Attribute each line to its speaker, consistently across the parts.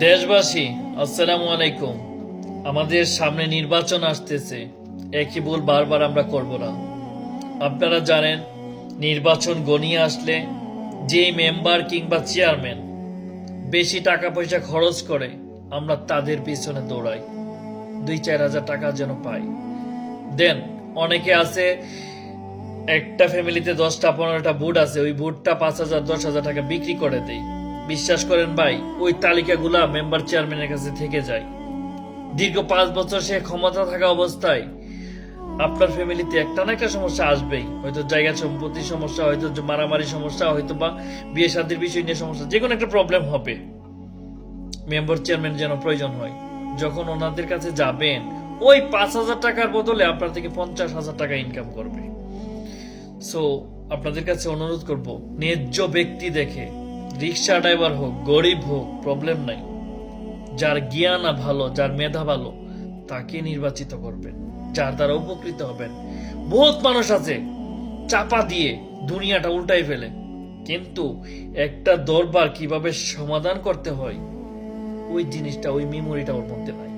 Speaker 1: দেশবাসী আসসালামু আলাইকুম। আমাদের সামনে নির্বাচন আসতেছে, একই ভুল বারবার আমরা করব না। আপনারা জানেন, নির্বাচন গনিয়ে আসলে যে মেম্বার কিংবা চেয়ারম্যান বেশি টাকা পয়সা খরচ করে, আমরা তাদের পিছনে দৌড়াই, 2-4 হাজার টাকা যেন পাই। দেন অনেকে আছে, একটা ফ্যামিলিতে 10টা-15টা ভোট আছে, ওই ভোটটা 5,000-10,000 টাকা বিক্রি করে দেয়। বিশ্বাস করেন ভাই, ওই তালিকাগুলা মেম্বার চেয়ারম্যানের কাছে থেকে যায়। দীর্ঘ 5 বছর সে ক্ষমতা থাকা অবস্থায় আপনার ফ্যামিলিতে একটা না একটা সমস্যা আসবেই। হয়তো জায়গা সম্পত্তির সমস্যা, হয়তো মারামারি সমস্যা, হয়তো বা বিয়ে শাদীর বিষয় নিয়ে সমস্যা, যে কোনো একটা প্রবলেম হবে। মেম্বার চেয়ারম্যান যেন প্রয়োজন হয়, যখন ওনাদের কাছে যাবেন, ওই 5,000 টাকার বদলে আপনার থেকে 50,000 টাকা ইনকাম করবে। সো আপনাদের কাছে অনুরোধ করব, ন্যায্য ব্যক্তি দেখে, রিক্সা ড্রাইভার হোক, গরিব হোক, প্রবলেম নাই, যার জ্ঞান ভালো, যার মেধা ভালো, তাকে নির্বাচিত করবেন, যার দ্বারা উপকৃত হবেন। বহুত মানুষ আছে চাপা দিয়ে দুনিয়াটা উল্টাই ফেলে, কিন্তু একটা দরবার কিভাবে সমাধান করতে হয় ওই জিনিসটা, ওই মেমোরিটা ওর মধ্যে নাই।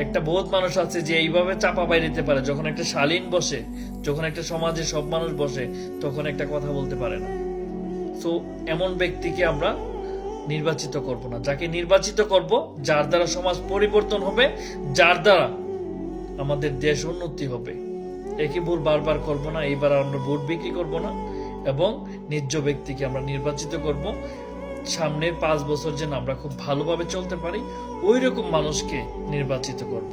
Speaker 1: একটা বহুত মানুষ আছে যে এইভাবে চাপা বাইরেতে পারে, যখন একটা শালীন বসে, যখন একটা সমাজে সব মানুষ বসে, তখন একটা কথা বলতে পারে না। সো এমন ব্যক্তিকে আমরা নির্বাচিত করব না। যাকে নির্বাচিত করব, যার দ্বারা সমাজ পরিবর্তন হবে, যার দ্বারা আমাদের দেশ উন্নতি হবে। একই ভুল বারবার করব না। এইবার আমরা ভোট বিক্রি করব না এবং ন্যায্য ব্যক্তিকে আমরা নির্বাচিত করব। সামনের 5 বছর যেন আমরা খুব ভালোভাবে চলতে পারি, ওই রকম মানুষকে নির্বাচিত করব।